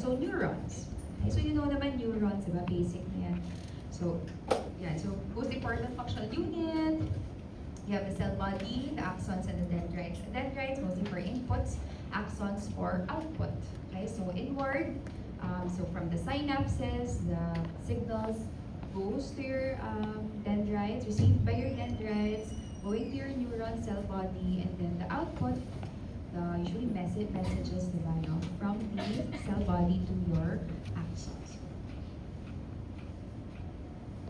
So neurons. Okay, so you know naman neurons, diba? Basic na yan. So, yeah, so most important functional unit, you have the cell body, the axons, and the dendrites. The dendrites mostly for inputs, axons for output. Okay, so inward, so from the synapses, the signals goes to your dendrites, received by your dendrites, going to your neuron cell body, and then the output, the usually messages diba, no, from the cell body to your axons.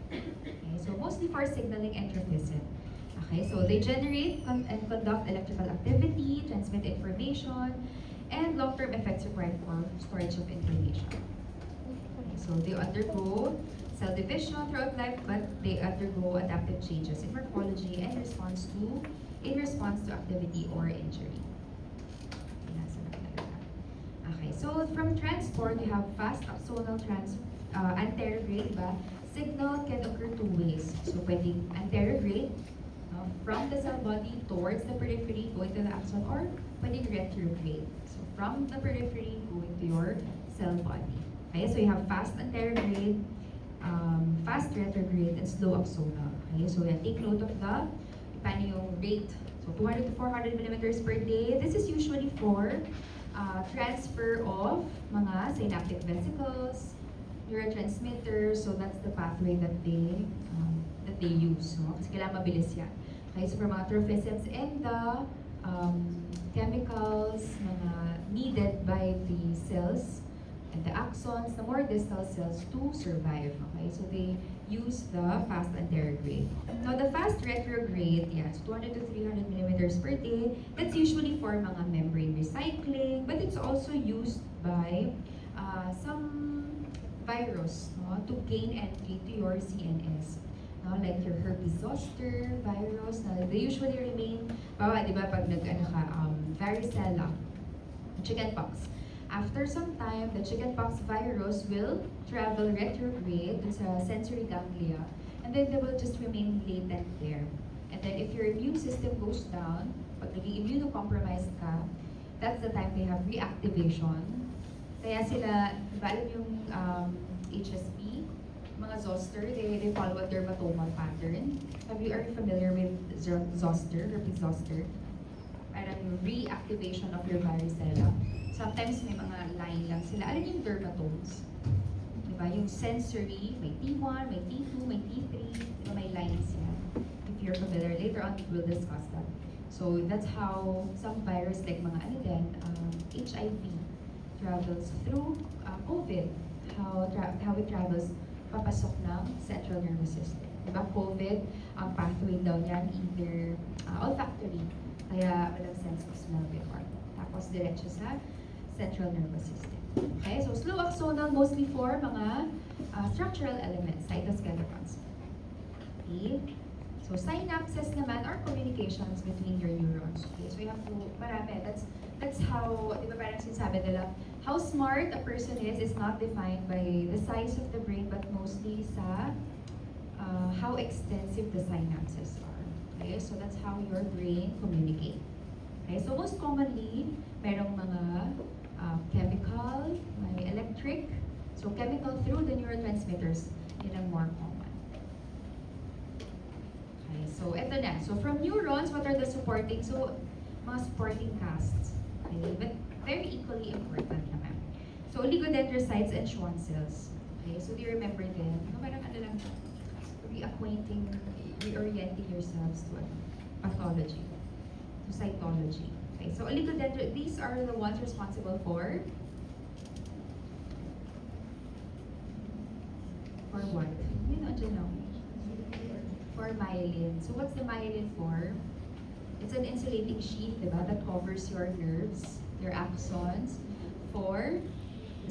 Okay, so mostly for signaling and tropism. Okay, so they generate and conduct electrical activity, transmit information, and long-term effects required for storage of information. Okay, so they undergo cell division throughout life, but they undergo adaptive changes in morphology and in response to activity or injury. Okay, so from transport, you have fast axonal anterograde, diba? Signal can occur two ways. So pwedeng anterograde, from the cell body towards the periphery, going to the axon, or pwedeng retrograde. So from the periphery, going to your cell body. Okay, so you have fast anterograde, fast retrograde, and slow axonal. Okay, so yeah, take note of the paano yung rate. So 200 to 400 millimeters per day. This is usually for transfer of mga synaptic vesicles, neurotransmitters. So that's the pathway that they use. No? Kasi kailangan mabilis yan. Okay, so for mga trophisms and the chemicals mga needed by the cells and the axons, the more distal cells to survive. Okay, so they use the fast anterograde. Now the fast retrograde, yeah, so 200 to 300 millimeters per day. That's usually for mga membrane recycling, but it's also used by some virus, no, to gain entry to your CNS. No, like your herpes zoster virus, na they usually remain, bawa, di ba, pag varicella, chickenpox. After some time, the chickenpox virus will travel retrograde to the sensory ganglia, and then they will just remain latent there. And then if your immune system goes down, pag naging immunocompromised ka, that's the time they have reactivation. Kaya sila, diba alam yung HSP, mga zoster, they follow a dermatomal pattern. Are you familiar with zoster, herpes zoster? Parang yung reactivation of your varicella. Sometimes may mga line lang sila. Alam yung dermatomes? Diba? Yung sensory, may T1, may T2, may T3, diba may lines yan. If you're familiar, later on we'll discuss that. So that's how some virus like mga HIV travels through COVID. How it travels papasok ng central nervous system. Diba? COVID, ang pathway daw yan either olfactory, kaya walang sense of smell before. Tapos diretso sa central nervous system. Okay, so slow axonal mostly for mga structural elements, cytoskeletons. Okay, so synapses naman are communications between your neurons. Okay, so you have to, marami, that's how, di ba parang sinasabi nila, how smart a person is not defined by the size of the brain, but mostly sa how extensive the synapses are. Okay, so that's how your brain communicates. Okay, so most commonly, merong mga chemical, may electric. So chemical through the neurotransmitters, yun ang more common. Okay, so eto na. So from neurons, what are the supporting? So mga supporting casts. Okay, but very equally important naman. So oligodendrocytes and Schwann cells. Okay, so do you remember them? No, parang ano lang, reorienting yourselves to pathology, to cytology. Okay, so these are the ones responsible for what? You know, for myelin. So what's the myelin for? It's an insulating sheath, diba, that covers your nerves, your axons, for,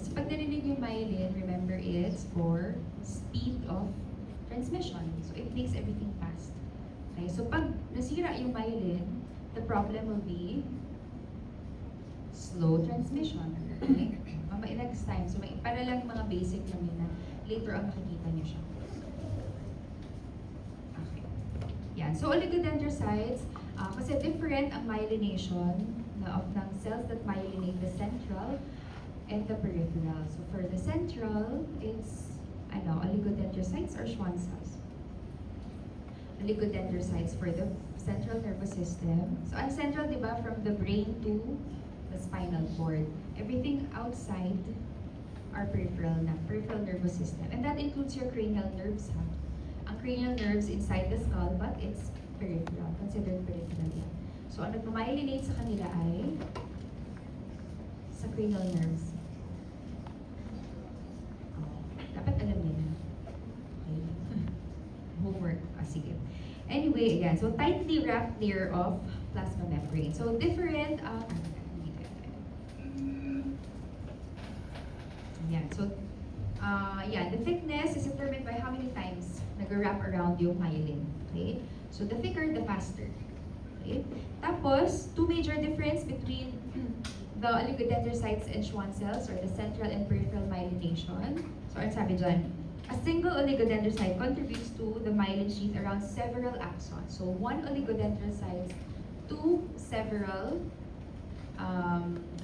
so pag narinig yung myelin, remember it's for speed of transmission. So it makes everything fast. Okay, so pag nasira yung myelin, the problem will be slow transmission. Okay? Next time. So para lang mga basic namin na later on makikita niyo siya. Okay. Yan. So oligodendrocytes, kasi different ang myelination of ng cells that myelinate the central and the peripheral. So for the central, it's oligodendrocytes or Schwann cells. Oligodendrocytes for the central nervous system. So ang central, di ba, from the brain to the spinal cord. Everything outside are peripheral nervous system. And that includes your cranial nerves, ha? Ang cranial nerves inside the skull, but it's peripheral, considered peripheral yan. So ang nagmamyelinate sa kanila ay sa cranial nerves. Dapat alam niyo na. Okay. Homework. Sige. Anyway, again, so tightly wrapped layer of plasma membrane. So different, the thickness is determined by how many times nag-wrap around yung myelin. Okay? So the thicker, the faster. Okay? Tapos, two major difference between the oligodendrocytes and Schwann cells, or the central and peripheral myelination. So, ang sabi dyan, a single oligodendrocyte contributes to the myelin sheath around several axons. So, one oligodendrocyte to several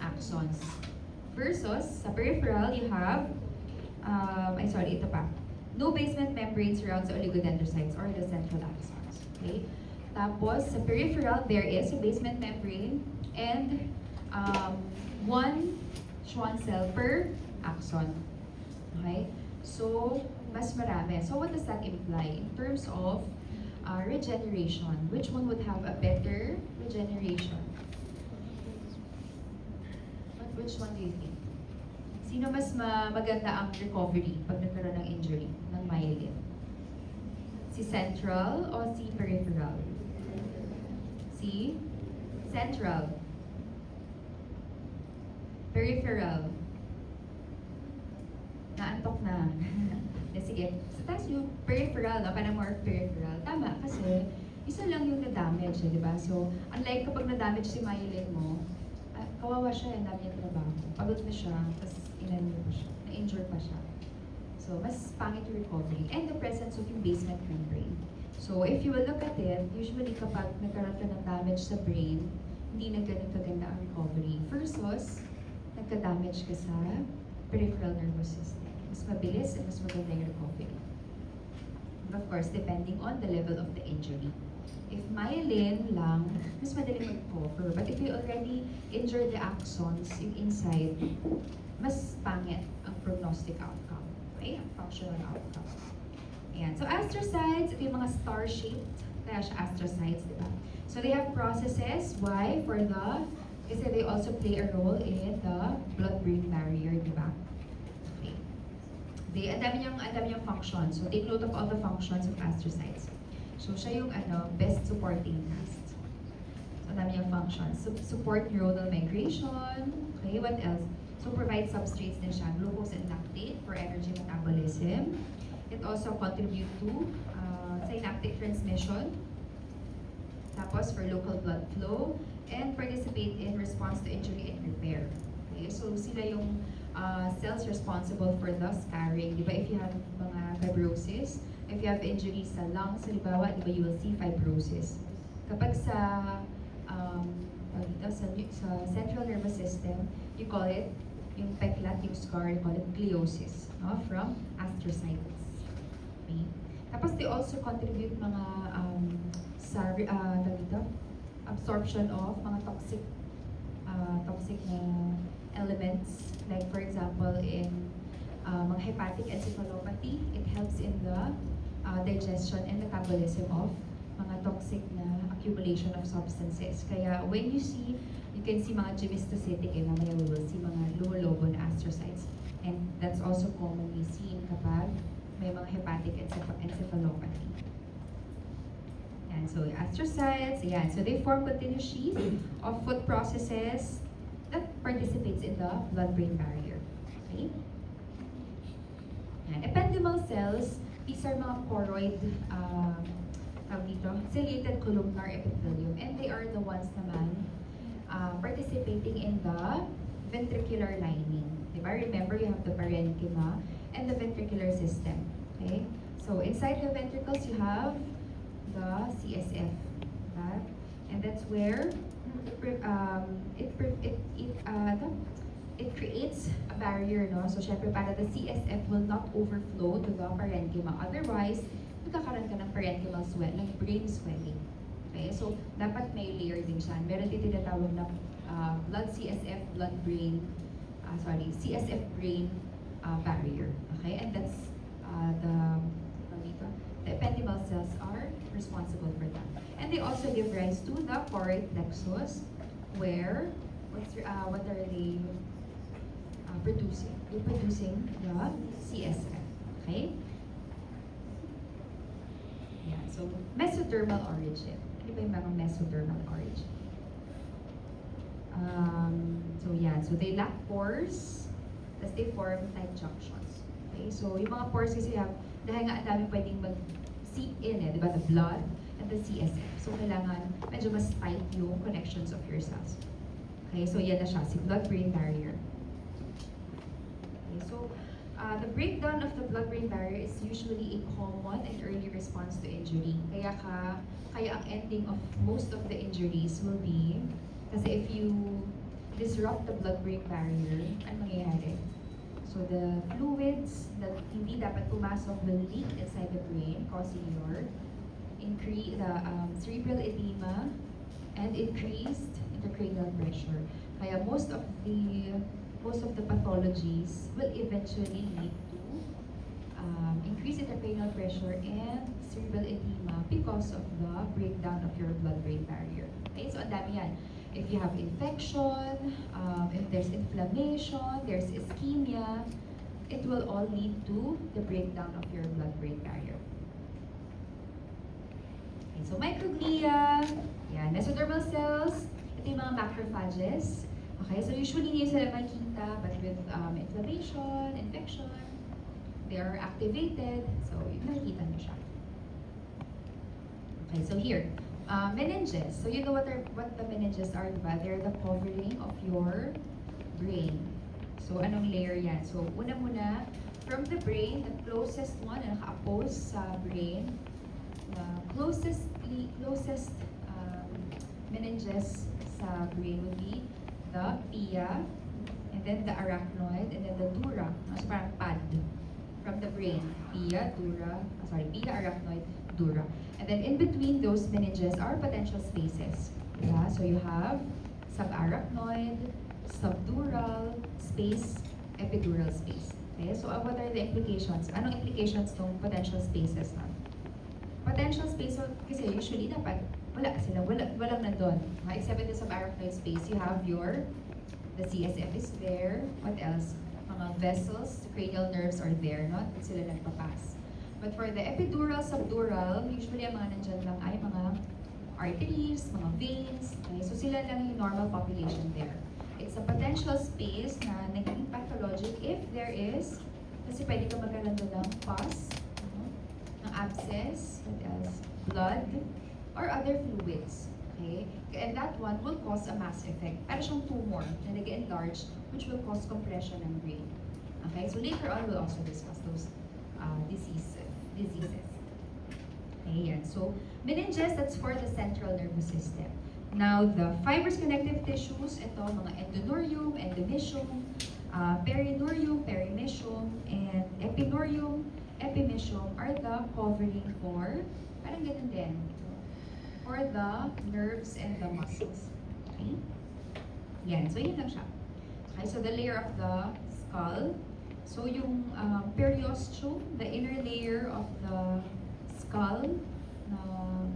axons. Versus, sa peripheral, you have, ito pa. No basement membrane surrounds the oligodendrocytes or the central axons. Okay? Tapos, sa peripheral, there is a basement membrane and one Schwann cell per axon. Okay? So, mas marami. So, what does that imply? In terms of regeneration, which one would have a better regeneration? Which one do you think? Sino mas maganda ang recovery pag nagkaroon ng injury ng myelin? Si central o si peripheral? Si central. Peripheral. Naantok na. Sige, sa taas yung peripheral, no? Parang more peripheral. Tama, kasi isa lang yung na-damage, di ba? So, unlike kapag na-damage si myelin mo, kawawa siya, ang dami yung trabaho. Pagod na siya, tapos na-injure pa siya. So, mas pangit yung recovery. And the presence of yung basement membrane. So, if you will look at it, usually kapag nagkaroon ka ng damage sa brain, hindi na ganun kaganda ang recovery. Versus, nagka-damage ka sa peripheral nervous system. Mas mabilis and mas maganda yung recovery. And of course, depending on the level of the injury. If myelin lang, mas madali mag-recover. But if you already injured the axons, yung inside, mas pangit ang prognostic outcome. Okay? Ang functional outcome. Ayan. So astrocytes, ito yung mga star-shaped, kaya siya astrocytes, di ba? So they have processes. Why? Kasi they also play a role in the blood-brain barrier, di ba? Okay. Ang dami niyang functions. So take note of all the functions of astrocytes. So siya yung best supporting cast. So ang dami niyang functions. Support neuronal migration. Okay, what else? So provide substrates din siya, glucose and lactate for energy metabolism. It also contribute to synaptic transmission. Tapos for local blood flow and participate in response to injury and repair. Okay, so sila yung cells responsible for the scarring. Di ba, if you have mga fibrosis, if you have injuries sa lungs, halimbawa, di ba, you will see fibrosis. Kapag sa central nervous system, you call it, yung peklat, yung scar, you call it gliosis, no? From astrocytes. Okay? Tapos they also contribute mga absorption of mga toxic na elements, like for example in mga hepatic encephalopathy. It helps in the digestion and metabolism of mga toxic na accumulation of substances. Kaya when you can see mga gymnostocytic, mamaya we will see mga lumo-lobo na astrocytes. And that's also commonly seen kapag may mga hepatic encephalopathy. And so astrocytes, so they form continuous sheath of foot processes that participates in the blood-brain barrier. Okay? Yan. Ependymal cells, these are mga choroid, ciliated columnar epithelium, and they are the ones naman participating in the ventricular lining. Diba? Remember, you have the parenchyma and the ventricular system. Okay? So inside the ventricles, you have the CSF. And that's where it creates a barrier, no? So, syempre, para the CSF will not overflow to the parenchyma. Otherwise, magkakaroon ka ng parenchymal swell, ng brain swelling. Okay? So, dapat may layer din siya. Meron din tinatawag na blood CSF, CSF brain barrier. Okay? And that's the ependymal cells are responsible for that. And they also give rise to the choroid plexus, where what are they producing? They're producing the CSF. Okay? Yeah, so mesodermal origin. Ano ba yung mga mesodermal origin? So they lack pores, tapos they form tight junctions. Okay, so yung mga pores kasi dahil nga ang daming pwedeng mag-seep in di ba? The blood and the CSF. So kailangan medyo mas tight yung connections of your cells. Okay, so yan na siya, si blood-brain barrier. Okay, so the breakdown of the blood-brain barrier is usually a common and early response to injury. Kaya ang ending of most of the injuries will be, kasi if you disrupt the blood-brain barrier, ano mangyayari? So the fluids that hindi dapat pumasok will leak inside the brain, causing your cerebral edema and increased intracranial pressure. Kaya most of the pathologies will eventually lead to increased intracranial pressure and cerebral edema because of the breakdown of your blood-brain barrier. Okay, so ang dami yan. If you have infection, if there's inflammation, there's ischemia, it will all lead to the breakdown of your blood-brain barrier. Okay, so microglia, yan, mesodermal cells, ito yung mga macrophages. Okay, so usually hindi sila makikita, but with inflammation, infection, they are activated, so nakikita nyo siya. Okay, so here, meninges. So you know what the meninges are, diba? They're the covering of your brain. So anong layer yan? So una-muna, from the brain, the closest one na naka-oppose sa brain, the closest meninges sa brain would be the pia, and then the arachnoid, and then the dura. So parang pad from the brain. Pia, arachnoid, dura. And then in between those meninges are potential spaces. Yeah? So you have subarachnoid, subdural space, epidural space. Okay? So what are the implications? Anong implications ng potential spaces na? Potential space, kasi usually dapat walang nandun. Except in the subarachnoid space, you have the CSF is there. What else? Mga vessels, cranial nerves are there, no? At sila nagpapass. But for the epidural, subdural, usually ang mga nandyan lang ay mga arteries, mga veins. Okay? So sila lang yung normal population there. It's a potential space na naging pathologic if there is, kasi pwede ka magkaroon doon ng pus, ng abscess, what else? Blood, or other fluids. Okay? And that one will cause a mass effect. Para siyang tumor na nag-enlarge, which will cause compression ng brain. Okay? So later on, we'll also discuss those diseases. Okay, yan. So, meninges, that's for the central nervous system. Now, the fibrous connective tissues, ito, mga endoneurium, endomysium, perineurium, perimysium, and epineurium, epimysium are the covering for, parang ganun din, for the nerves and the muscles. Okay? Yan. So, yun lang siya. Okay, so the layer of the skull. So, yung periosteum, the inner layer of the skull,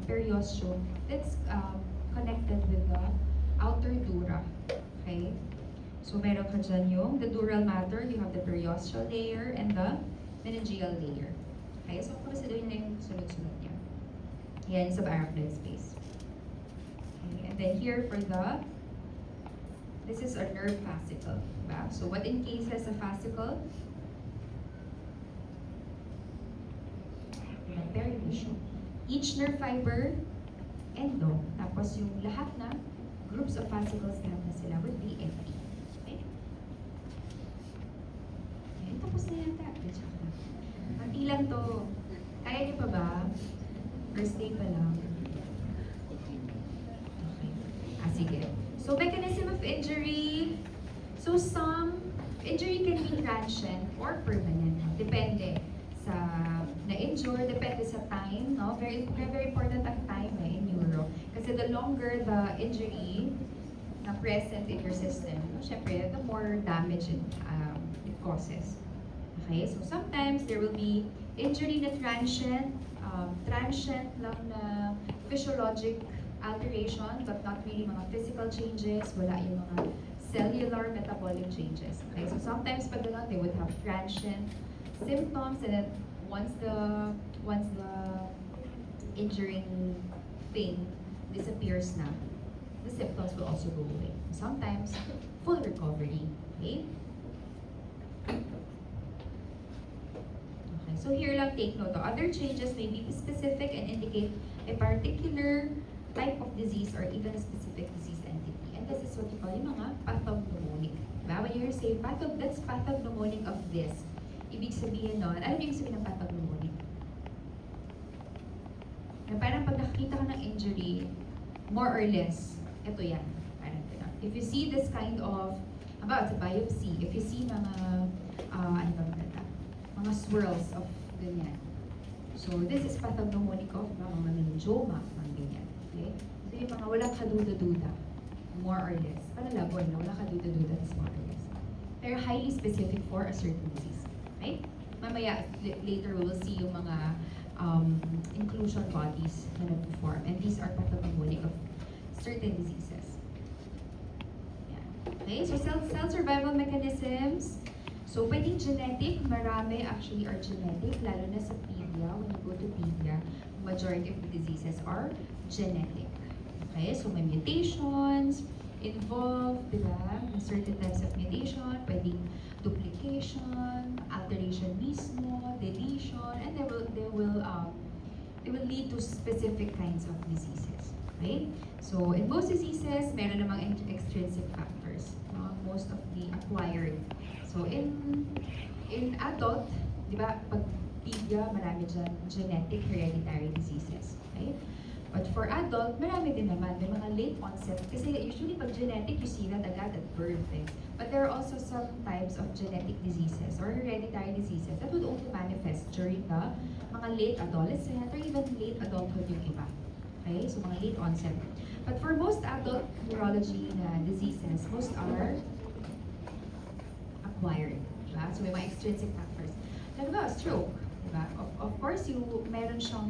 periosteum, that's connected with the outer dura. Okay? So, meron ka dyan yung the dural matter, you have the periosteal layer, and the meningeal layer. Okay? So, consider yun yung sunod-sunod niya. Yan, subarachnoid space. Okay? And then here for this is a nerve fascicle. Diba? So, what encases a fascicle? Perimysium. Each nerve fiber, endo. Tapos yung lahat na groups of fascicles na sila would be epi. Okay? Ayan, tapos na yata. Mati lang to. Kaya niyo pa ba? First day pa lang. Okay. Sige. So, mechanism of injury. So, some transient or permanent. Depende sa na-injure, depende sa time, no? Very, very, very important ang time in neuro. Kasi the longer the injury na present in your system, no? Syempre, the more damage it causes. Okay, so sometimes there will be injury na transient lang na physiologic alteration, but not really mga physical changes, wala yung mga cellular metabolic changes. Okay, so sometimes pag ganun, they would have transient symptoms, and then once the injuring pain disappears na, the symptoms will also go away. Sometimes full recovery. Okay? Okay, so here lang take note. Other changes may be specific and indicate a particular type of disease or even a specific disease entity. And this is what you call yung mga pathognomonic. Diba? When you say that's pathognomonic of this, ibig sabihin nun, alam niyo yung sabihin ng pathognomonic? Na parang pag nakakita ka ng injury, more or less, ito yan. Parang ito. If you see this kind of, about sa biopsy, if you see mga, ano ba maganda? Mga swirls of ganyan. So, this is pathognomonic of mga meningioma, mga ganyan. Okay? So, yung mga walang kaduda-duda, more or less. Parang laboy na walang kaduda-duda, that's more or less. They're highly specific for a certain disease. Right? Mamaya, later we will see yung mga inclusion bodies na nag-form. And these are pathognomonic of certain diseases. Yeah. Okay, so cell survival mechanisms. So, pwedeng genetic. Marami actually are genetic, lalo na sa pedia. When you go to pedia, majority of the diseases are genetic. Okay, so may mutations involved, di ba? May certain types of mutation, pwedeng duplication, alteration mismo, deletion, and they will lead to specific kinds of diseases. Right? So, in most diseases, meron namang extrinsic factors. No? Most of the acquired. So, in adult, di ba, pag pedia, marami dyan genetic hereditary diseases. Right? But for adult, marami din naman. May mga late onset. Kasi usually pag genetic, you see that agad at birth. Eh. But there are also some types of genetic diseases or hereditary diseases that would only manifest during the mga late adolescent or even late adulthood yung iba. Okay? So mga late onset. But for most adult neurology na diseases, most are acquired. Diba? So may mga extrinsic factors. Like stroke. Diba? Of course, meron siyang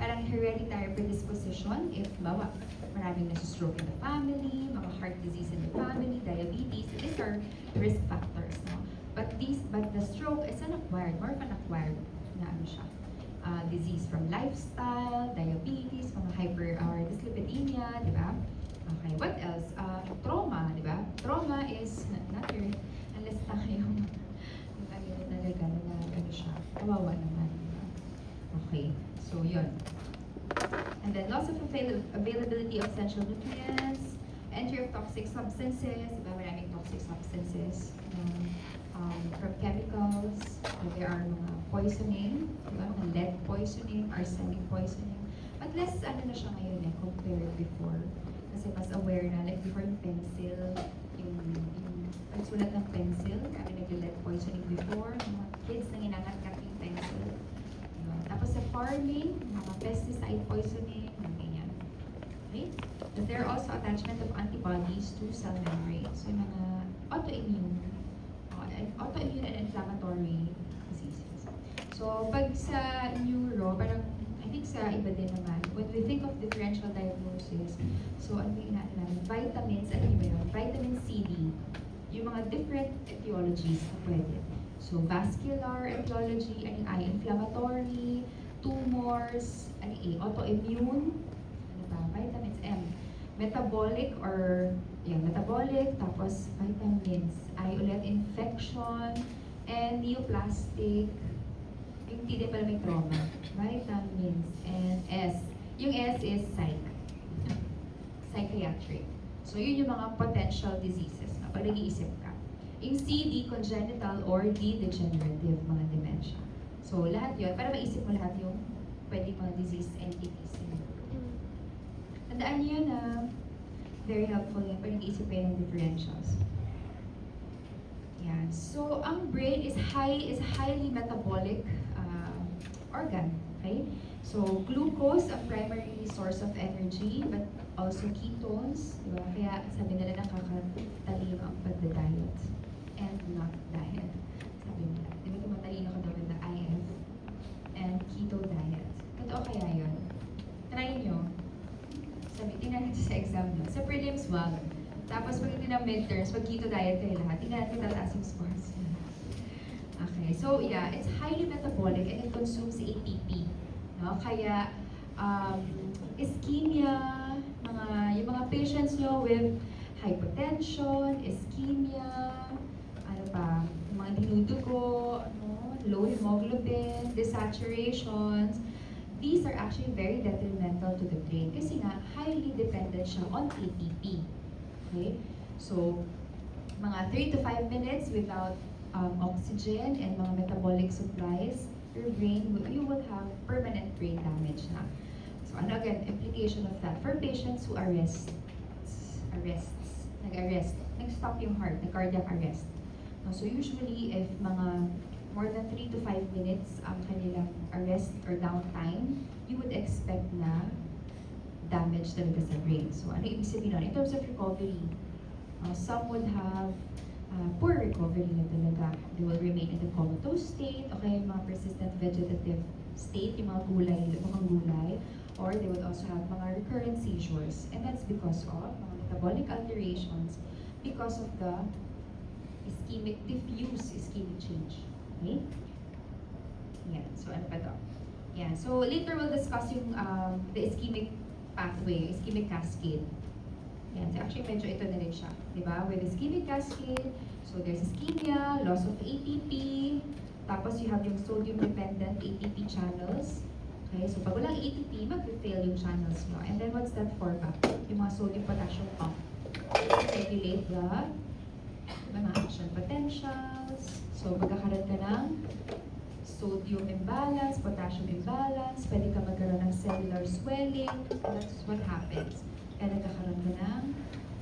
parang hereditary predisposition if bawa maraming nasa-stroke in the family, mga heart disease in the family, diabetes, these are risk factors, no? But the stroke is an acquired, more of an acquired na ano siya, disease from lifestyle, diabetes, mga dyslipidemia, di ba? Okay, what else? Trauma, di ba? Trauma is, not here, unless tayo talaga na ano siya, kawawa naman. Diba? Okay, so yun. And then loss of availability of essential nutrients, entry of toxic substances, diba maraming toxic substances from chemicals, there are mga poisoning, diba mga lead poisoning, arsenic poisoning, but less ano na siya ngayon compared before. Kasi mas aware na, like before yung pencil, yung pagsulat ng pencil, kami nag-lead poisoning before, mga kids na inangat-kat yung pencil. Tapos sa farming, mga pesticide poisoning, mga ganyan. Okay? But there are also attachment of antibodies to cell membranes. So yung mga autoimmune and inflammatory diseases. So pag sa neuro, parang I think sa iba din naman, when we think of differential diagnosis, so ano yung inaano namin? Vitamins, ano yun? Vitamin C, D, yung mga different etiologies na pwede. So, vascular etiology, ano ay inflammatory, tumors, ano autoimmune, ano ba, vitamins M, metabolic metabolic, tapos vitamins, ay ulit infection, and neoplastic, yung hindi pala may trauma, vitamins, and S. Yung S is psychiatric. So, yun yung mga potential diseases na pag nag-iisip ka. Yung C, D, congenital or D, degenerative, mga dementia. So, lahat yun, para maisip mo lahat yung pwedeng mga disease entities. Tandaan niyo na very helpful yan pag nag-iisip kayo ng differentials. Yan. So, ang brain is a highly metabolic organ. Okay? So, glucose ang primary source of energy, but also ketones, di ba? Kaya sabi nila nakakatalino ang pagda-diet and not diet. Sabi nila, di ba tumatalino ka daw with the IF and keto diet. Totoo kaya yun? Try nyo. Sabi, tingnan natin sa exam nyo. Sa prelims, wag. Tapos pag ito ng midterms, pag keto diet kayo lahat, tingnan natin tataas yung scores. Okay, so yeah, it's highly metabolic and it consumes ATP. No? Kaya, ischemia, yung mga patients nyo with hypertension, ischemia, ano pa, yung mga dinudugo, ano, low hemoglobin, desaturations, these are actually very detrimental to the brain kasi nga, highly dependent siya on ATP. Okay? So, mga 3 to 5 minutes without oxygen and mga metabolic supplies, your brain, you will have permanent brain damage na. So, ano again, implication of that? For patients who nag-arrest, nag-stop yung heart, nag-cardiac arrest. No, so, usually, if mga more than 3 to 5 minutes ang kanilang arrest or downtime, you would expect na damage talaga sa brain. So, ano ibig sabihin nun? In terms of recovery, some would have poor recovery na talaga. They will remain in the comatose state, okay, mga persistent vegetative state, yung mga gulay, or they would also have mga recurrent seizures. And that's because of mga metabolic alterations, because of the diffuse ischemic change. Okay? Yeah, so ano pa to? Yeah, so later we'll discuss yung the ischemic pathway, ischemic cascade. Yan, so actually medyo ito na rin siya, di ba? With ischemic cascade, so there's ischemia, loss of ATP, tapos you have yung sodium-dependent ATP channels. Okay, so pag walang ATP, mag-fail yung channels mo. And then what's that for ba? Yung mga sodium-potassium pump. Regulate the mga action potentials. So magkakaroon ka ng sodium imbalance, potassium imbalance, pwede ka magkaroon ng cellular swelling. That's what happens. Kaya nagkakaroon ka ng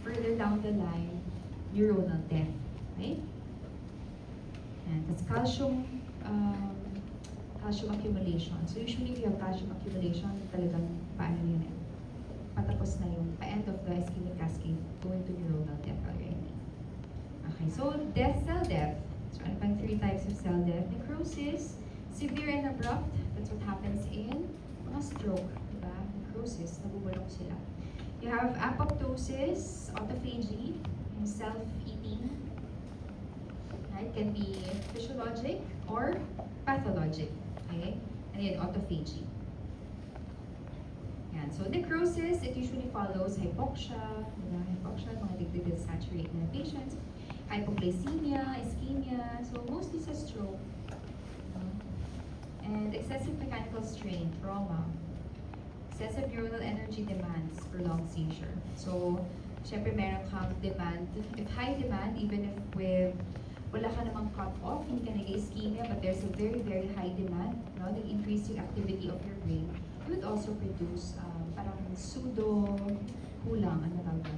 further down the line, neuronal death. Okay? And that's calcium accumulation. So usually we have calcium accumulation, talagang paano yun eh. Patapos na yung pa-end of the ischemic cascade, going to neuronal death already. Okay, so cell death. So ano pang 3 types of cell death? Necrosis, severe and abrupt. That's what happens in mga stroke. Diba? Necrosis, nabubulok sila. You have apoptosis, autophagy, yung self-eating. Right? Can be physiologic or pathologic. Okay? And then autophagy. Yan. So necrosis, it usually follows hypoxia, hypoxia, mga digdig saturate na patients, hypoglycemia, ischemia, so mostly sa stroke. And excessive mechanical strain, trauma. Excessive neuronal energy demands, prolonged seizure. So, syempre meron kang demand. If high demand, even if wala ka namang cut-off, hindi ka nag-ischemia, but there's a very, very high demand, no? The increasing activity of your brain, you would also produce parang kulang, ano tawag ba?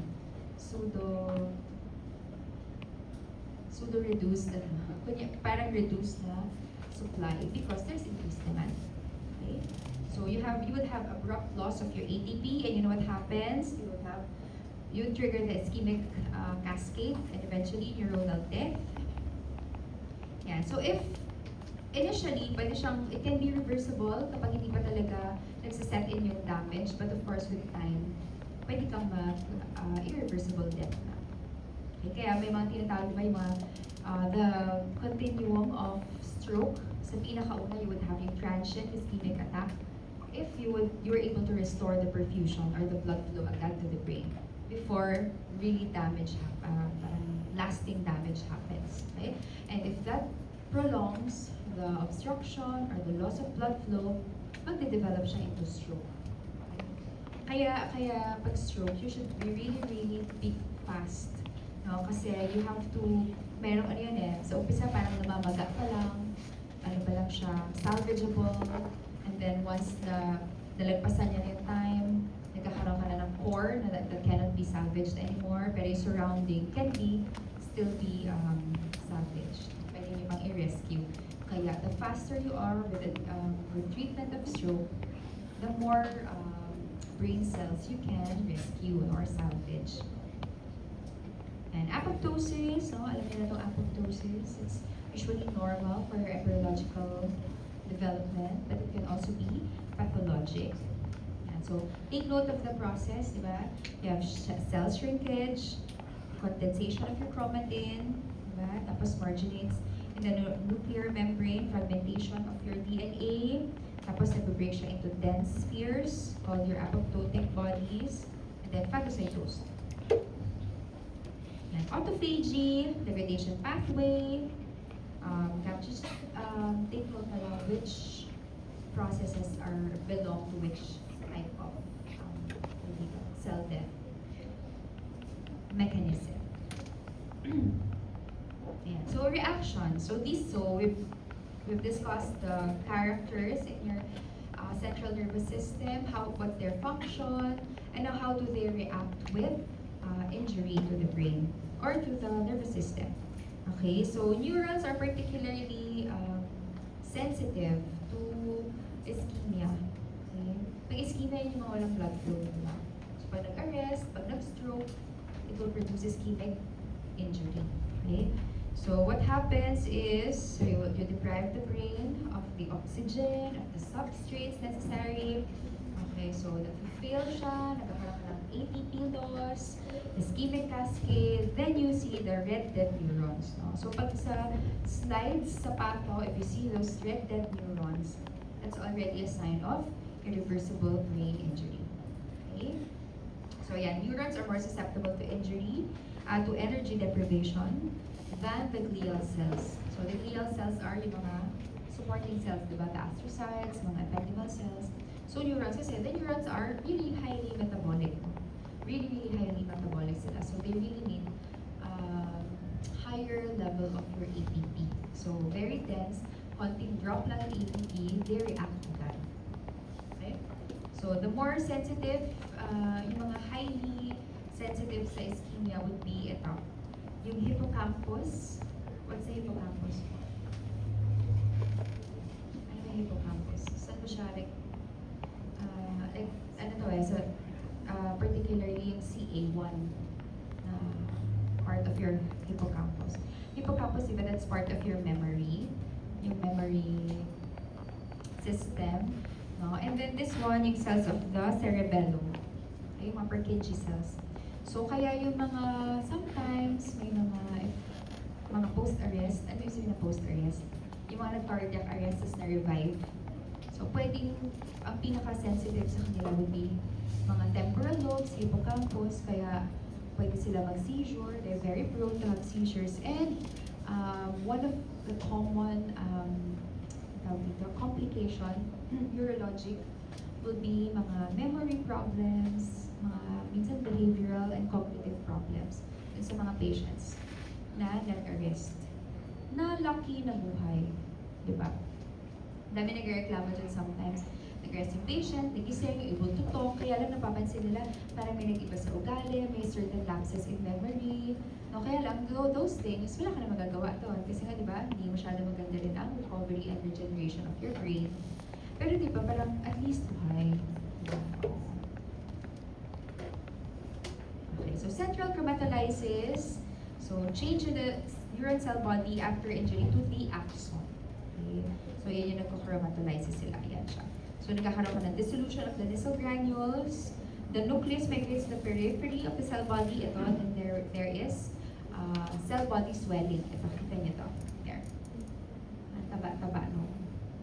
Reduced na, parang reduced na supply because there's increased demand. Okay? So you would have abrupt loss of your ATP, and you know what happens? You trigger the ischemic cascade, and eventually neuronal death. Yeah. So if initially, it can be reversible kapag hindi pa talaga nagsiset in yung damage, but of course with time, pwede kang irreversible death na. Okay, kaya may mga tinatawag ba yung mga the continuum of stroke. Sa pinakauna, you would have yung transient ischemic attack. If you were able to restore the perfusion or the blood flow agad to the brain before really lasting damage happens. Okay? And if that prolongs the obstruction or the loss of blood flow, magde-develop siya into stroke. Okay? Kaya pag stroke, you should be really, really be fast. No? Kasi you have to, merong ano yan eh, sa umpisa parang namamaga pa lang, ano pa lang siya, salvageable, and then once nalagpasan niya yung time, nagkakaroon ka na ng core that cannot be salvaged anymore, pero yung surrounding can still be salvage. Pwede nyo pang i-rescue. Kaya the faster you are with treatment of stroke, the more brain cells you can rescue or salvage. And apoptosis, no? Alam niyo na itong apoptosis. It's usually normal for embryological development, but it can also be pathologic. And so, take note of the process, di ba? You have cell shrinkage, condensation of your chromatin, di ba? Tapos marginates in the nuclear membrane, fragmentation of your DNA, tapos nag-break siya into dense spheres called your apoptotic bodies, and then phagocytosis. And autophagy, degradation pathway, just take note na lang which processes belong to which type of cell death mechanism. Yeah. So reaction. We've discussed the characters in your central nervous system, what's their function, and how do they react with injury to the brain or to the nervous system. Okay, so neurons are particularly sensitive to ischemia. Okay? Pag ischemia yun yung mga walang blood flow. Diba? So pag nag-arrest, pag nag-stroke, it will produce ischemic injury. Okay? So what happens is, you deprive the brain of the oxygen, of the substrates necessary. Okay, so nag-fail siya, nagkakaroon ka ng ATP loss, ischemic cascade, then you see the red dead neurons. No? So pag sa slides sa pato, if you see those red dead neurons, that's already a sign of irreversible brain injury. Okay? So yeah, neurons are more susceptible to injury, to energy deprivation, than the glial cells. So the glial cells are yung mga supporting cells, diba? The astrocytes, mga ependymal cells. So neurons, kasi the neurons are really highly metabolic. Really highly metabolic sila. So they really need higher level of your ATP. So very dense, konting drop lang ng ATP, they react to that. Okay? So the more sensitive, yung mga highly sensitive sa ischemia would be ito. Yung hippocampus. What's the hippocampus? Ano ba yung hippocampus? Saan ba siya? So, particularly yung CA1 na part of your hippocampus. Hippocampus, diba, that's part of your memory, yung memory system. No? And then this one, yung cells of the cerebellum. Okay, yung mga Purkinje cells. So, kaya yung mga, sometimes, may mga post-arrest, ano yung sabi na post-arrest? Yung mga nag-cardiac arrest is na-revive. So, pwedeng, ang pinaka-sensitive sa kanila would be mga temporal lobes, hippocampus, kaya pwede sila mag-seizure, they're very prone to have seizures, and one of the common complication, neurologic, will be mga memory problems, mga minsan behavioral and cognitive problems dun sa mga patients na nag-arrest. Na lucky na buhay, di ba? Dami nagreklamo dyan sometimes. Nag-arrest yung patient, nagising, able to talk, kaya lang napapansin nila parang may nag-iba sa ugali, may certain lapses in memory. No, kaya lang, those things, wala ka na magagawa doon. Kasi nga, di ba, hindi masyado maganda rin ang recovery and regeneration of your brain. Pero di ba, parang at least buhay. Okay, so central chromatolysis. So, change in the neuron cell body after injury to the axon. Okay? So, yan yung nagko-chromatolysis sila. Yan siya. So, nagkakaroon ka ng dissolution of the nisl granules. The nucleus migrates to the periphery of the cell body. Ito, and there is cell body swelling. Ito, kita niyo ito. There. Ang taba-taba ng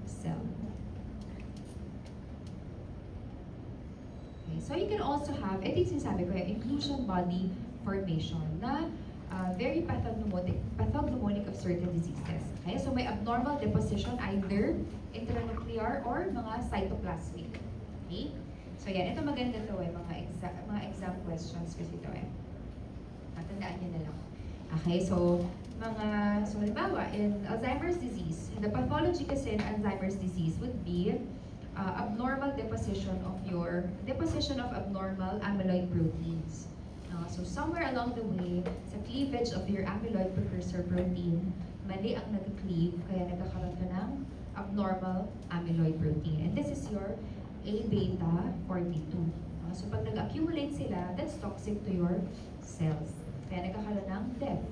cell. Okay, so you can also have, ito yung sinasabi ko, yung inclusion body formation na very pathognomonic of certain diseases. Okay, so may abnormal deposition either intranuclear or mga cytoplasmic. Okay? So yan, ito maganda to mga exam questions kasi ito Matandaan niyo na lang. Okay, so halimbawa, in Alzheimer's disease, the pathology kasi in Alzheimer's disease would be abnormal deposition of abnormal amyloid proteins. So somewhere along the way, sa cleavage of your amyloid precursor protein, mali ang nag-cleave, kaya nagkakaroon ka ng abnormal amyloid protein. And this is your A-beta 42. So pag nag-accumulate sila, that's toxic to your cells. Kaya nagkakaroon ng death.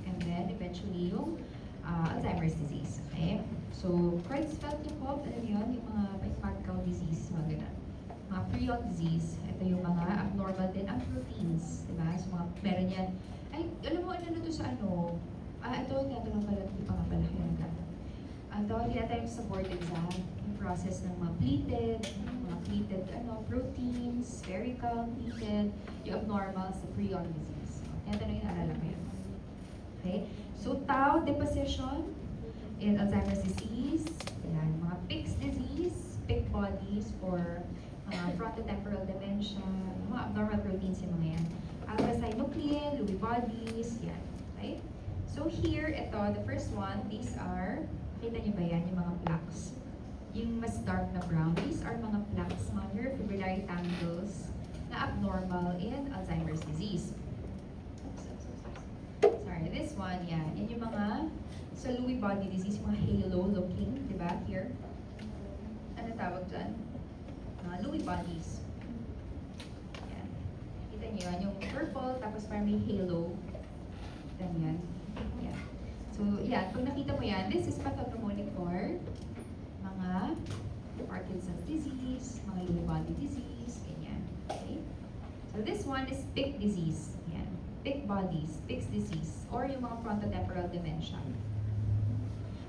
And then eventually yung Alzheimer's disease. Okay? So, Creutzfeldt-Jakob, alam yun, yung mga mad cow disease, mga ganun. Mga prion disease, ito yung mga abnormal din ang proteins, di ba? So, mga meron yan. Ay, alam mo, ano to sa ano? Ito, tinatanong pala, hindi pa nga pala kaya na. Tawag nila tayo sa board exam, yung process ng mga pleated proteins, spherical, pleated, yung abnormal sa prion disease. Tinatanong yung naalala ko yan. Okay? So, tau deposition in Alzheimer's disease, yan, mga Pick's disease, Pick bodies for frontotemporal dementia, mga abnormal proteins yung mga yan. Alpha-synuclein, Lewy bodies, yan. Okay? So here, ito, the first one, these are, kita niyo ba yan, yung mga plaques? Yung mas dark na brown, these are mga plaques, mga neurofibrillary tangles na abnormal in Alzheimer's disease. Sorry, this one, yan. Yan yung mga sa Lewy body disease, mga halo looking, di ba? Here. Ano tawag dyan? Lewy bodies. Yan. Kita niyo yan, yung purple, tapos parang may halo. Ganyan. Yan. So, yan. Pag nakita mo yan, this is pathognomonic for mga Parkinson's disease, mga Lewy body disease, ganyan. Okay? So, this one is Pick disease. Yan. Pick bodies, Pick's disease, or yung mga frontotemporal dementia.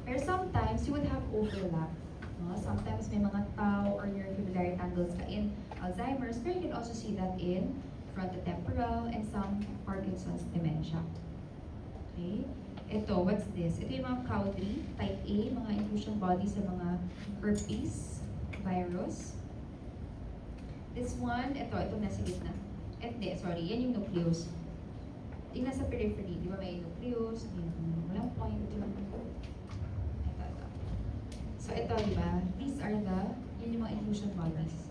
Pero sometimes, you would have overlap. No? Sometimes may mga tau or neurofibrillary tangles ka in Alzheimer's, pero you can also see that in frontotemporal and some Parkinson's dementia. Okay? Ito, what's this? Ito yung mga COW3, type A, mga inclusion bodies sa mga herpes virus. This one, ito nasa gitna. Hindi, sorry, yan yung nucleus. Yung nasa periphery, di ba may nucleus, walang point. So ito, di ba? These are yun yung mga inclusion bodies.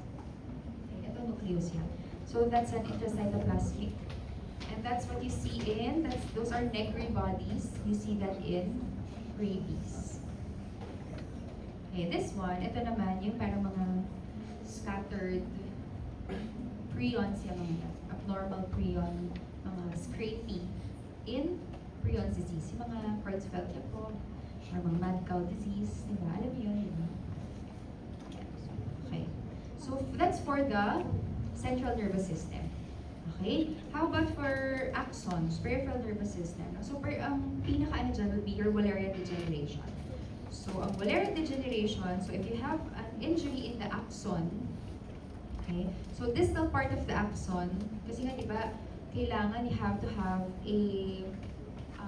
Okay, ito nucleus yan. So that's an intracytoplasmic. And that's what you see those are Negri bodies. You see that in rabies. Okay, this one, ito naman yung parang mga scattered prions yan, mga abnormal prion, mga scrapie in prion disease. Yung mga Creutzfeldt-Jakob, or mga mad cow disease, di ba? Alam niyo yun, di ba? Okay. So, that's for the central nervous system. Okay? How about for axons, peripheral nervous system? So, pinaka-ano dyan would be your Wallerian degeneration. So, ang Wallerian degeneration, so if you have an injury in the axon, okay, so distal part of the axon, kasi nga, di ba, kailangan you have to have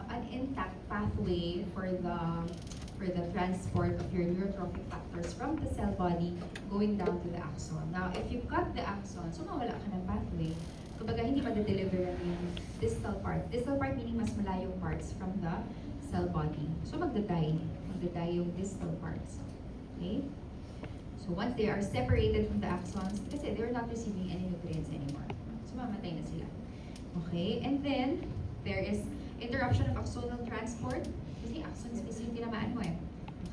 an intact pathway for the transport of your neurotrophic factors from the cell body going down to the axon. Now, if you cut the axon, so mawala ka ng pathway. Kumbaga, hindi ma-deliver yung distal part. Distal part meaning mas malayong parts from the cell body. So, magda-die yung distal parts. Okay? So, once they are separated from the axons, kasi they're not receiving any nutrients anymore. So, mamatay na sila. Okay? And then, there is interruption of axonal transport. Kasi axons kasi yung tinamaan mo eh.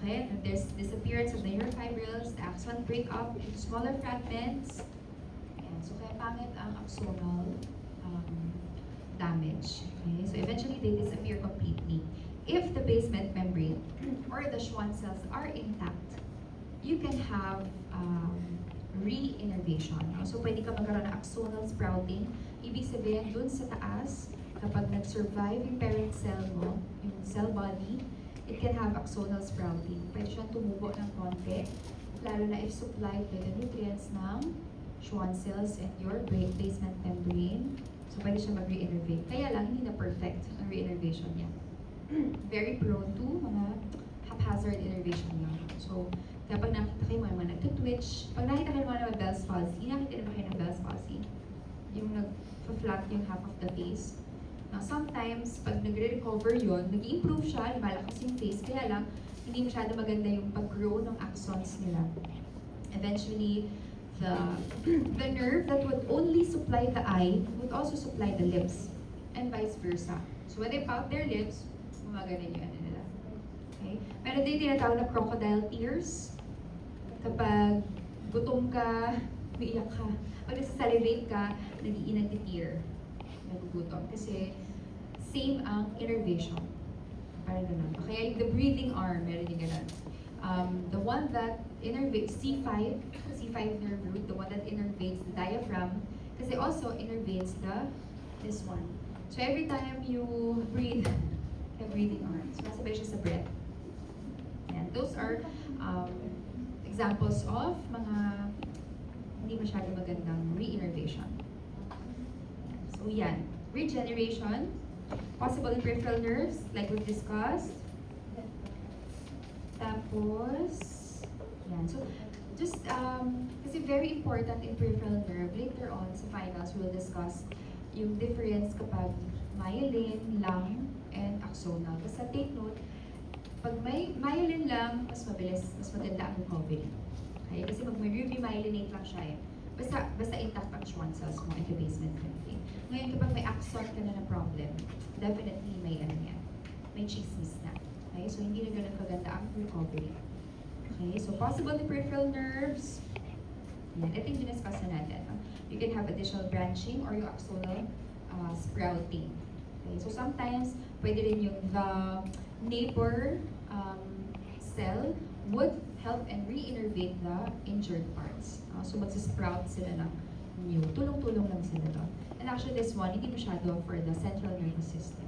Okay? And there's disappearance of the neurofibrils, the axon break up into smaller fragments. Ayan. So, kaya pangit ang axonal damage. Okay? So, eventually, they disappear completely. If the basement membrane or the Schwann cells are intact, you can have re-innervation. So, pwede ka magkaroon ng axonal sprouting. Ibig sabihin, dun sa taas, kapag nag-survive yung parent cell mo, yung cell body, it can have axonal sprouting. Pwede siyang tumubo ng konti, lalo na if supplied by the nutrients ng Schwann cells and your basement membrane. So, pwede siya mag-re-innervate. Kaya lang, hindi na perfect ang re-innervation niya. Very prone to mga haphazard innervation lang. So, kapag nakita kayo mga nagtutwitch, pag nakita kayo mga Bell's palsy, nakita naman kayo ng Bell's palsy, yung nag-flat yung half of the face. Now, sometimes, pag nagre-recover yun, nag-improve siya, lumalakas yung face, kaya lang, hindi masyado maganda yung pag-grow ng axons nila. Eventually, the the nerve that would only supply the eye would also supply the lips, and vice versa. So when they pout their lips, gumagana yung ano nila. Okay? Meron din tinatawag na crocodile tears. Kapag gutom ka, umiiyak ka. Pag nagsasalivate ka, nag-i-tear. Nagugutom. Kasi same ang innervation. Parang ganun. Kaya yung the breathing arm, meron yung ganun. The one that innervates, C5 nerve root, the one that innervates the diaphragm, kasi also innervates this one. So every time you breathe, the breathing arm. So masabay siya sa breath. And those are examples of mga hindi masyado magandang re-innervation. So yan, regeneration, possible in peripheral nerves, like we've discussed. Tapos, yan. So, just, kasi very important in peripheral nerve, later on sa finals, we'll discuss yung difference kapag myelin, lung, and axonal. Basta take note, pag may myelin lang, mas mabilis, mas maganda ang recovery. Okay? Kasi mag-remyelinate lang siya eh. Basta intact ang Schwann cells mo at the basement membrane. Ngayon, kapag may axon ka na problem, definitely may ano yan. May chismis na. Okay? So, hindi na ganun kaganda ang recovery. Okay? So, possible the peripheral nerves. Yan. Ito yung diniscuss na natin. You can have additional branching or yung axonal sprouting. Okay? So, sometimes, pwede rin yung the neighbor cell would help and re-innervate the injured parts. So, magsisprout sila ng new. Tulong-tulong lang sila doon. And actually, this one, hindi masyado for the central nervous system.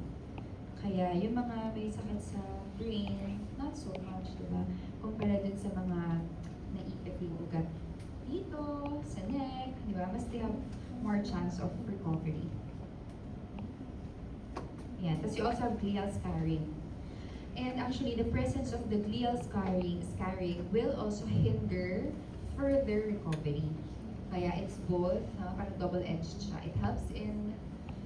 Kaya, yung mga may sakit sa brain, not so much, diba? Kumpara dun sa mga naipit yung ugat dito, sa neck, diba? Mas they have more chance of recovery. Yan. Tapos you also have glial scarring. And actually, the presence of the glial scarring will also hinder further recovery. Kaya it's both, parang double-edged siya. It helps in,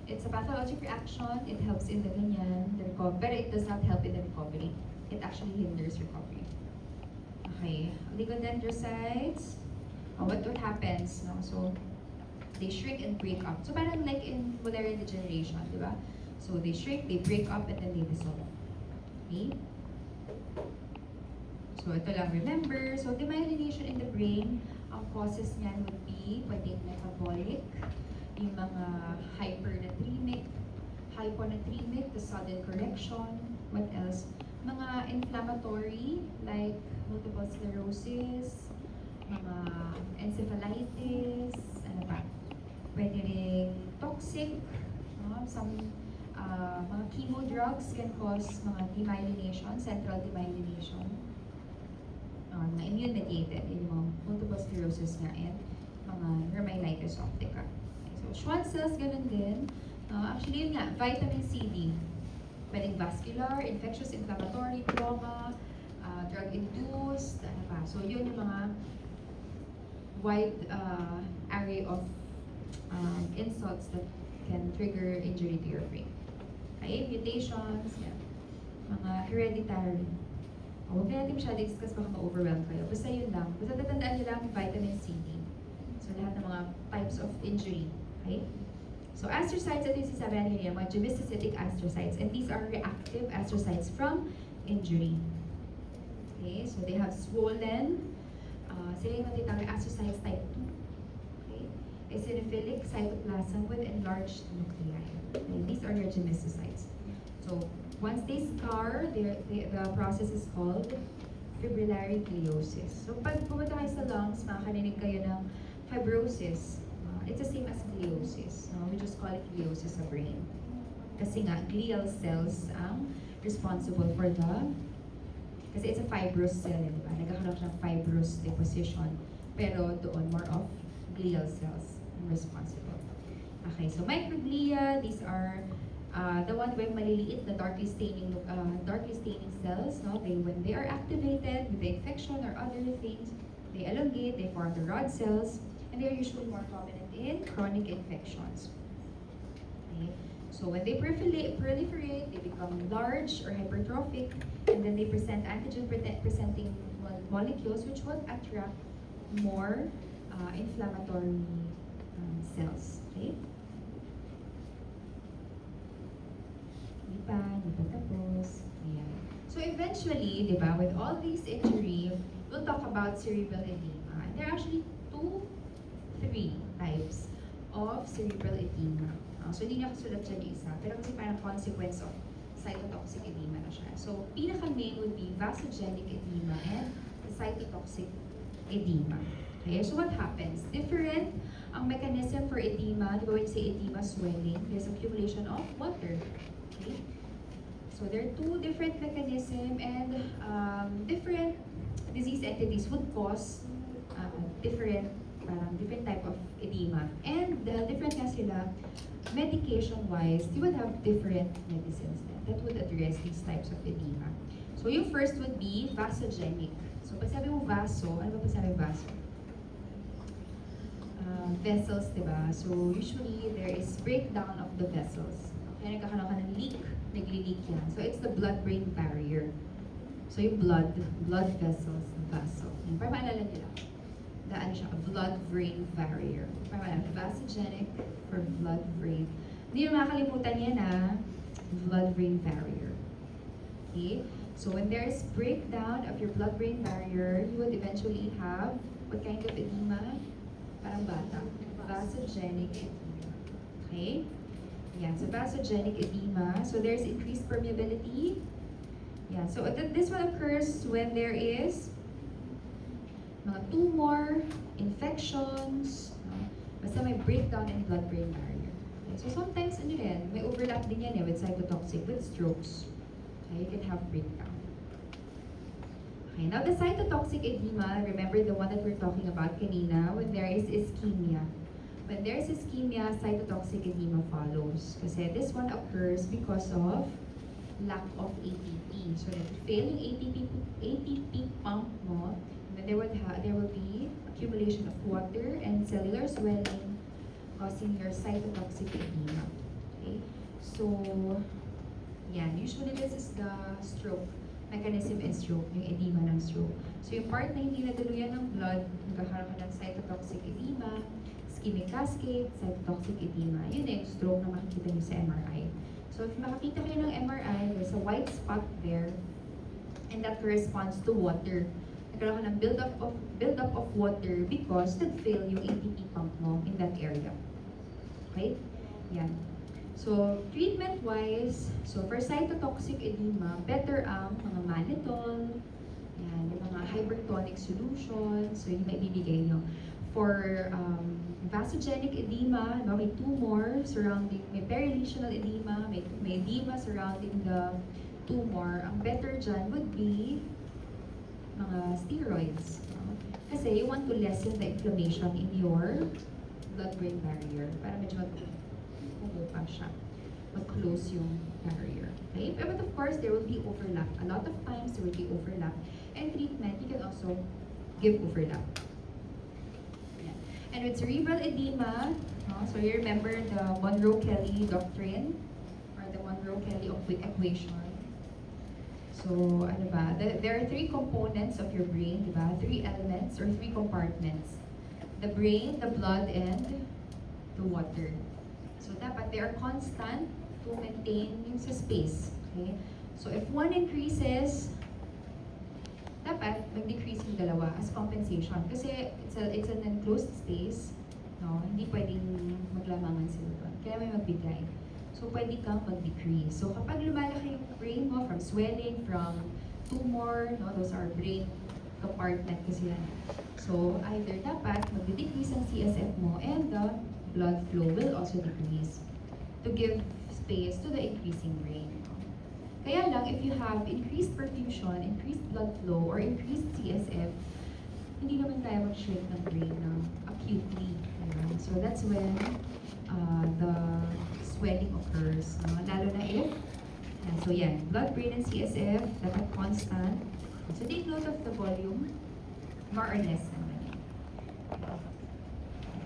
it's a pathologic reaction, it helps in the ganyan, the recovery, but it does not help in the recovery. It actually hinders recovery. Okay, oligodendrocytes, what happens? No? So, they shrink and break up. So, parang like in Mullerian degeneration, di ba? So, they shrink, they break up, and then they dissolve. Okay? So, ito lang, remember. So, demyelination in the brain, ang causes niyan would be pwedeng metabolic, yung mga hyponatremic, the sudden correction, what else? Mga inflammatory, like multiple sclerosis, mga encephalitis, ano pa? Pwede rin toxic, some mga chemo drugs can cause mga demyelination, central demyelination. Mga immune-mediated, yung mga multiple sclerosis nga, and mga rhamnitis optica. Okay, so, Schwann cells, ganun din. Actually, yun nga, vitamin C, D. Pwedeng vascular, infectious, inflammatory, trauma, drug-induced, ano pa. So, yun yung mga wide array of insults that can trigger injury to your brain. Okay, mutations, yan. Mga hereditary. Huwag na natin masyadong discuss, baka ma-overwhelm kayo. Basta yun lang. Basta tatandaan nyo lang vitamin C, D. So, lahat ng mga types of injury. Okay? So, astrocytes, ito yung sinasabi natin kanina, mga gemicicytic astrocytes. And these are reactive astrocytes from injury. Okay? So, they have swollen, sila yung matitawag astrocytes type 2. Okay? Eosinophilic cytoplasm with enlarged nuclei. Okay? These are your gemicicytes. So, once they scar, the process is called fibrillary gliosis. So, pag pumunta kayo sa lungs, makakarinig kayo ng fibrosis. It's the same as gliosis. We just call it gliosis sa brain. Kasi nga, glial cells ang responsible for kasi it's a fibrous cell, di ba? Nagkakaroon siya ng fibrous deposition. Pero doon, more of glial cells ang responsible. Okay, so microglia, these are the one with maliliit na darkly staining cells. No? When they are activated with the infection or other things, they elongate, they form the rod cells, and they are usually more prominent in chronic infections. Okay? So when they proliferate, they become large or hypertrophic, and then they present antigen-presenting molecules which will attract more inflammatory cells. Okay? Hindi pa tapos. Ayan. So eventually, di ba, with all these injury, we'll talk about cerebral edema. And there are actually three types of cerebral edema. So hindi na kasulat siya ni isa, pero kasi parang consequence of cytotoxic edema na siya. So pinaka-main would be vasogenic edema and the cytotoxic edema. Okay, so what happens? Different ang mechanism for edema. Di ba when you say edema, swelling, there's accumulation of water. Okay? So there are two different mechanisms and different disease entities would cause different type of edema. And different nga sila, medication-wise, you would have different medicines that would address these types of edema. So yung first would be vasogenic. So pag sabi mo vaso, ano ba pag sabi vaso? Vessels, diba? So usually there is breakdown of the vessels. Kaya nagkakaroon ka ng leak, nagli-leak yan. So it's the blood-brain barrier. So yung blood vessels, vaso. Yung para maalala nila. Ano siya, blood-brain barrier. Para maalala, vasogenic for blood-brain. Hindi nyo makakalimutan yan blood-brain barrier. Okay? So when there is breakdown of your blood-brain barrier, you would eventually have what kind of edema? Parang bata. Vasogenic edema. Okay? Yeah, so vasogenic edema. So there's increased permeability. Yeah, so this one occurs when there is mga tumor, infections, basta may breakdown in blood-brain barrier. Okay, so sometimes, may overlap din yan with cytotoxic, with strokes. Okay, you can have breakdown. Okay, now the cytotoxic edema, remember the one that we're talking about kanina, when there is ischemia. When there's ischemia, cytotoxic edema follows. Kasi this one occurs because of lack of ATP. So if you fail yung ATP pump mo, then there will be accumulation of water and cellular swelling causing your cytotoxic edema. Okay? So, yan. Usually this is the stroke mechanism in stroke, yung edema ng stroke. So yung part na hindi natuluyan ng blood, nagkakaroon ka ng cytotoxic edema, ischemic cascade, cytotoxic edema. Yun yung stroke na makikita niyo sa MRI. So if makakita kayo ng MRI, there's a white spot there, and that corresponds to water. Nagkaroon ka ng build-up of water because nag-fail yung ATP pump mo in that area. Okay? Yan. So, treatment-wise, so for cytotoxic edema, better ang mga mannitol, yan, yung mga hypertonic solutions, so yung maibibigay nyo. For vasogenic edema, may tumor surrounding, may perilesional edema, may edema surrounding the tumor, ang better dyan would be mga steroids. Kasi you want to lessen the inflammation in your blood-brain barrier para medyo pa siya, mag-close yung barrier. Okay? But of course, there will be overlap. A lot of times, there will be overlap. And treatment, you can also give overlap. Yeah. And with cerebral edema, so you remember the Monroe-Kelly doctrine or the Monroe-Kelly equation. So, ano ba? There are three components of your brain, di ba? Three elements or three compartments. The brain, the blood, and the water. So, dapat they are constant to maintain yung sa space. Okay? So, if one increases, dapat mag-decrease yung dalawa as compensation. Kasi it's an enclosed space. No? Hindi pwedeng maglamangan sila doon. Kaya may magbigay. So, pwede kang mag-decrease. So, kapag lumalaki yung brain mo from swelling, from tumor, no? Those are brain compartment kasi yan. So, either dapat mag-decrease ang CSF mo and the blood flow will also decrease to give space to the increasing brain. Kaya lang, if you have increased perfusion, increased blood flow, or increased CSF, hindi naman kaya mag-shrink ng brain acutely. Diba? So that's when the swelling occurs. Lalo na if, so yan, blood, brain, and CSF, dapat constant. So take note of the volume, more or less naman.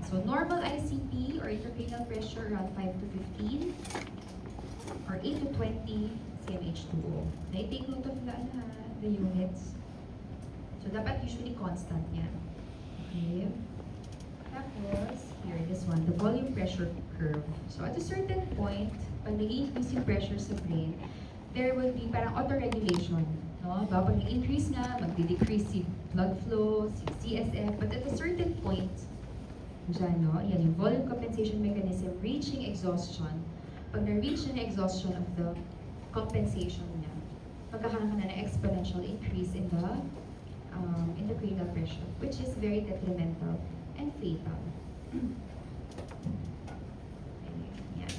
So normal ICP or intracranial pressure around 5 to 15 or 8 to 20 cmH2O. Okay, take note of the units. So dapat usually constant yan. Okay. Tapos, here, this one, the volume pressure curve. So, at a certain point, pag nag-increase yung pressure sa brain, there will be parang auto-regulation. No? Pag nag-increase nga, magdi-decrease si blood flow, si CSF, but at a certain point, dyan, no? Yan yung volume compensation mechanism reaching exhaustion. Pag na-reach na exhaustion of the compensation niya, magkakaroon ka na ng exponential increase in the cranial pressure, which is very detrimental and fatal. Yan.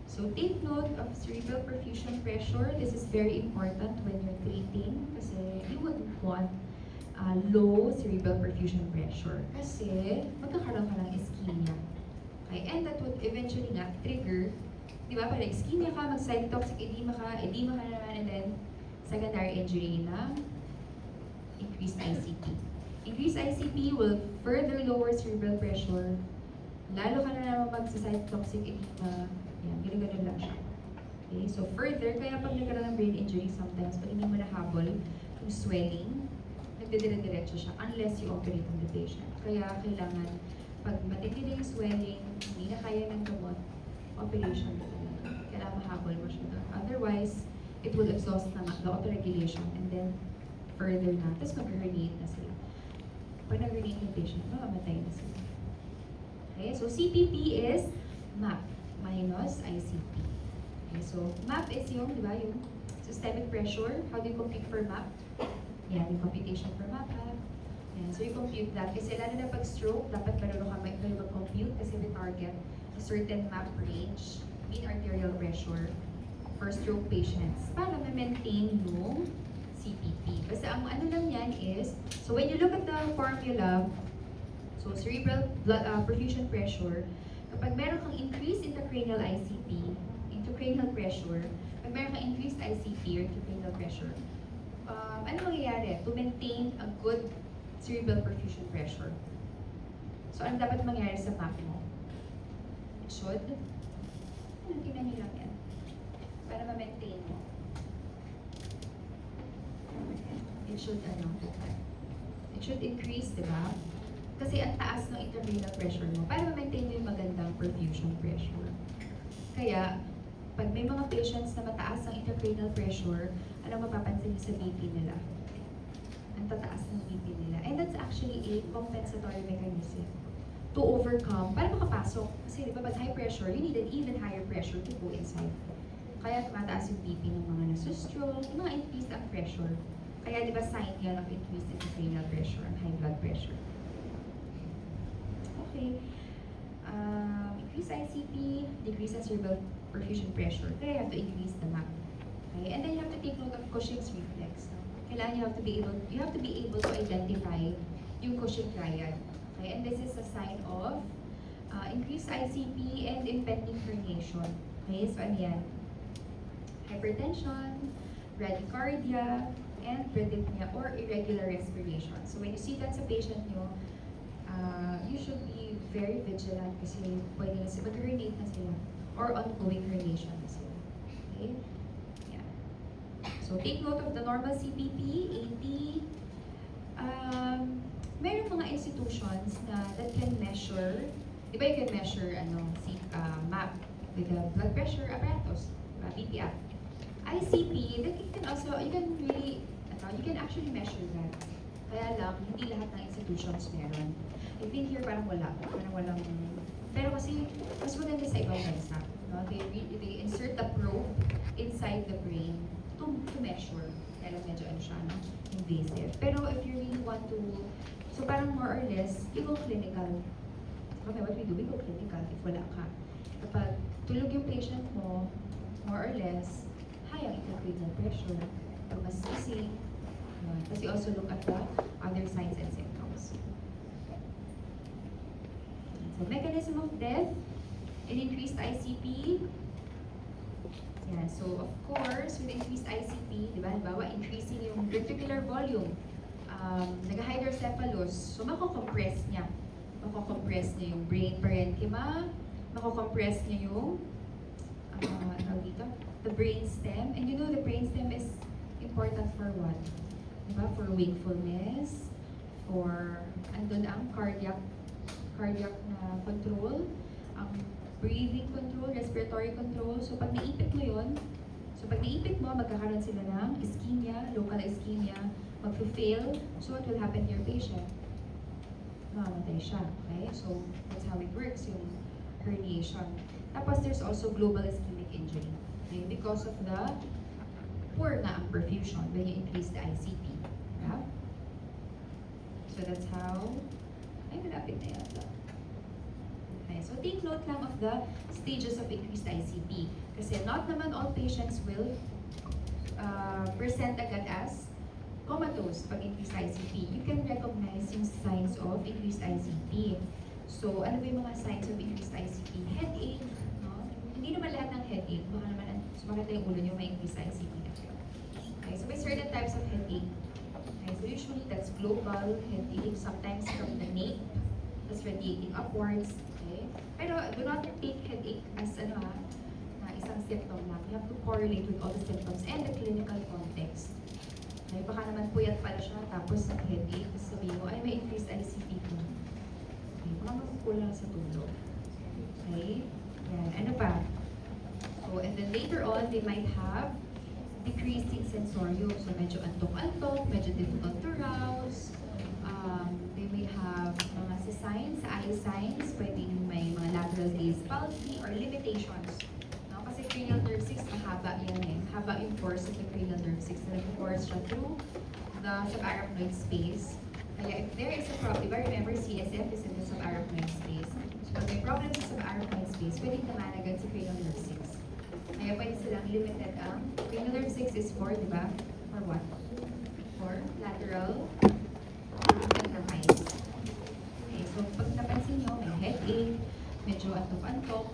So take note of cerebral perfusion pressure. This is very important when you're treating kasi you wouldn't want low cerebral perfusion pressure kasi magkakaroon ka ng ischemia. Okay? And that would eventually nga trigger, di ba, pag ischemia ka, mag-cytotoxic edema ka naman, and then secondary injury na increased ICP. Increased ICP will further lower cerebral pressure. Lalo ka na naman mag-cytotoxic edema. Yan, gano'n lang siya. Okay, so further, kaya pag nagkaroon ng brain injury sometimes, pag hindi mo nahabol yung swelling, nagdidire-diretso siya unless you operate on the patient. Kaya kailangan, pag matindi na yung swelling, hindi na kaya ng gamot, operation na talaga. Kailangan mahabol mo siya doon. Otherwise, it will exhaust na the autoregulation and then further na. Tapos mag-herniate na sila. Pag nag-herniate yung patient, mamamatay na sila. Okay, so CPP is MAP minus ICP. Okay, so MAP is yung, di ba, yung systemic pressure. How do you compute for MAP? Yan, yung computation for MAP. Yan, so you compute that. Kasi lalo na pag stroke, dapat marunong ka mag-compute kasi we target a certain MAP range, mean arterial pressure, for stroke patients para ma-maintain yung CPP. Basta ang ano lang yan is, so when you look at the formula, so cerebral blood, perfusion pressure, kapag meron kang increase intracranial ICP, intracranial pressure, pag meron kang increased ICP or intracranial pressure, ano mangyayari? To maintain a good cerebral perfusion pressure. So ano dapat mangyari sa map mo? It should, tingnan nyo lang yan, para ma-maintain mo. It should increase, di ba? Kasi ang taas ng intracranial pressure mo para ma-maintain mo yung magandang perfusion pressure. Kaya, pag may mga patients na mataas ang intracranial pressure, ano mapapansin niyo sa BP nila? Ang tataas ng BP nila. And that's actually a compensatory mechanism to overcome, para makapasok. Kasi di ba, pag high pressure, you need an even higher pressure to go inside. Kaya tumataas yung BP ng mga nasustroke, yung mga increase ang pressure. Kaya di ba sign yan of increased intracranial pressure and high blood pressure. Okay. Increase ICP, decrease ang cerebral perfusion pressure. Kaya you have to increase the MAP. Okay? And then you have to take note of Cushing's reflex. Kailangan you have to be able to identify yung Cushing triad. Okay? And this is a sign of increased ICP and impending herniation. Okay? So ano yan? Hypertension, bradycardia, and bradypnea or irregular respiration. So when you see that sa patient nyo, you should be very vigilant kasi pwede na sila mag-herniate na sila or ongoing herniation na sila. Okay? Yeah. So take note of the normal CPP, 80. Meron mga institutions that can measure, di ba you can measure MAP with the blood pressure apparatus, BPAP. ICP, that you can actually measure that. Kaya lang, hindi lahat ng institutions meron. I think here parang walang, pero kasi mas maganda sa ibang bansa. No? They insert a probe inside the brain to measure. Kaya lang medyo invasive. Pero if you really want to, so parang more or less, you go clinical. Okay, what we do, we go clinical if wala ka. Kapag tulog yung patient mo, more or less, high ang intracranial pressure. Pag mas sisig, kasi also look at the other signs and symptoms. So, mechanism of death, an increased ICP. Yeah, so of course, with increased ICP, di ba, halimbawa, increasing yung ventricular volume, nag-hydrocephalus, so mako-compress niya. Mako-compress niya yung brain parenchyma, mako-compress niya yung, the brain stem. And you know, the brain stem is important for what? Diba? For wakefulness, for, andun ang cardiac cardiac na control, ang breathing control, respiratory control. So pag naipit mo yun, magkakaroon sila ng ischemia, local ischemia, mag-fail. So what will happen to your patient? Mamamatay siya, okay? So that's how it works, yung herniation. Tapos there's also global ischemic injury, okay? Because of the poor na ang perfusion when you increase the ICP. Yeah? So that's how, ay malapit na yata. Okay, so take note lang of the stages of increased ICP. Kasi not naman all patients will present agad as comatose pag increased ICP. You can recognize yung signs of increased ICP. So, ano ba yung mga signs of increased ICP? Headache, no? Hindi naman lahat ng headache. Baka naman, sumakit na yung ulo nyo, may increased ICP na kayo. Okay, so may certain types of headache. Okay, so usually that's global headache, sometimes from the nape, that's radiating upwards. Okay? Pero do not take headache as na isang symptom lang. You have to correlate with all the symptoms and the clinical context. Okay, baka naman puyat pala siya, tapos ang headache, sabihin mo, ay may increased ICP ko. Okay, baka magkukulang sa tulog. Okay? Yan. Ano pa? So, and then later on, they might have decreasing sensorium. So, medyo antok-antok, medyo difficult to rouse. They may have mga signs, eye signs, pwedeng may mga lateral gaze palsy or limitations. No? Kasi cranial nerve 6, mahaba yan eh. Mahaba yung force of the cranial nerve 6 na nag-force siya through the subarachnoid space. Kaya if there is a problem, diba remember CSF is in the subarachnoid space. So pag may problem sa subarachnoid space, pwedeng naman sa cranial nerve 6. Kaya pwede silang limited ang cranial nerve 6 is for, di ba? For what? For lateral eyes. Okay, so pag napansin nyo, may headache, medyo antok-antok,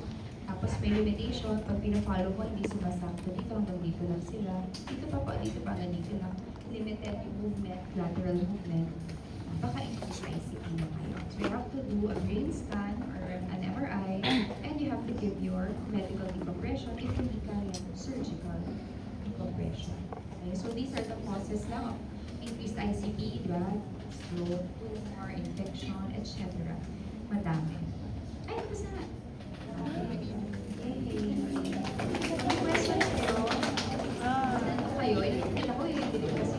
tapos may limitation, pag pinafollow mo, hindi sumasakto dito, hanggang dito lang sila. Dito pa, hanggang dito lang. Limited yung movement, lateral movement. Baka increase ICP na kayo. So you have to do a brain scan or an MRI, and you have to give your medical decompression if hindi kaya surgical decompression. Okay, so these are the causes lang of increased ICP, diba? Stroke, tumor, infection, etc. Madami. Ay, tapos na.